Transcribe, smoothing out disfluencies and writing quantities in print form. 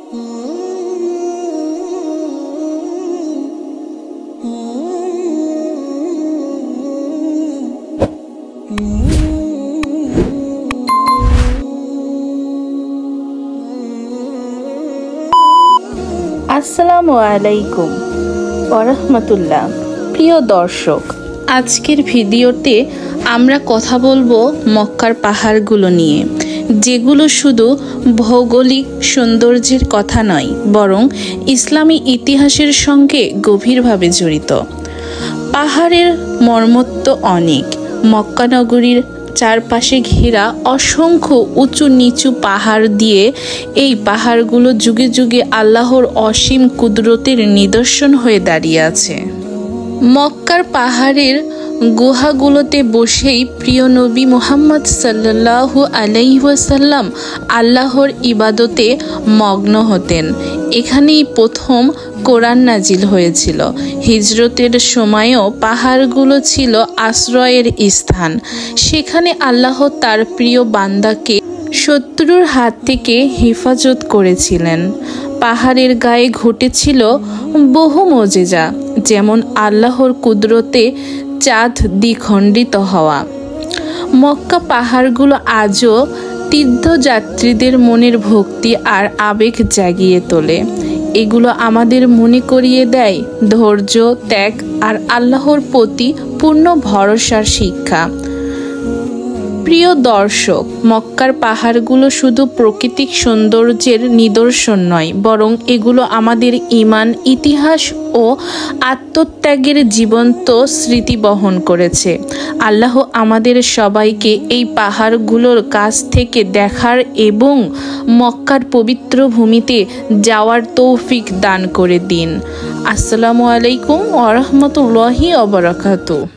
আসসালামু আলাইকুম ওয়া রাহমাতুল্লাহ। প্রিয় দর্শক, আজকের ভিডিওতে আমরা কথা বলবো মক্কার পাহাড়গুলো নিয়ে, যেগুলো শুধু ভৌগোলিক সৌন্দর্যের কথা নয়, বরং ইসলামী ইতিহাসের সঙ্গে গভীরভাবে জড়িত। পাহাড়ের মর্মত্ব অনেক। মক্কা নগরীর চারপাশে ঘেরা অসংখ্য উঁচু নিচু পাহাড় দিয়ে এই পাহাড়গুলো যুগে যুগে আল্লাহর অসীম কুদরতের নিদর্শন হয়ে দাঁড়িয়ে আছে। মক্কার পাহাড়ের গুহাগুলোতে বসেই প্রিয় নবী মুহাম্মদ সাল্লাল্লাহু আলাইহি ওয়াসাল্লাম আল্লাহর ইবাদতে মগ্ন হতেন। এখানেই প্রথম কোরআন নাজিল হয়েছিল। হিজরতের সময়ও পাহাড়গুলো ছিল আশ্রয়ের স্থান। সেখানে আল্লাহ তার প্রিয় বান্দাকে শত্রুর হাত থেকে হেফাজত করেছিলেন। পাহাড়ের গায়ে ঘটেছিল বহু মুজিজা, যেমন আল্লাহর কুদরতে চাঁদ দ্বিখণ্ডিত হওয়া। মক্কা পাহাড়গুলো আজও তীর্থযাত্রীদের মনের ভক্তি আর আবেগ জাগিয়ে তোলে। এগুলো আমাদের মনে করিয়ে দেয় ধৈর্য, ত্যাগ আর আল্লাহর প্রতি পূর্ণ ভরসার শিক্ষা। প্রিয় দর্শক, মক্কার পাহাড়গুলো শুধু প্রাকৃতিক সৌন্দর্যের নিদর্শন নয়, বরং এগুলো আমাদের ঈমান, ইতিহাস ও আত্মত্যাগের জীবন্ত স্মৃতি বহন করেছে। আল্লাহ আমাদের সবাইকে এই পাহাড়গুলোর কাছ থেকে দেখার এবং মক্কার পবিত্র ভূমিতে যাওয়ার তৌফিক দান করে দিন। আসসালামু আলাইকুম ওয়া রাহমাতুল্লাহি ওয়া বারাকাতুহু।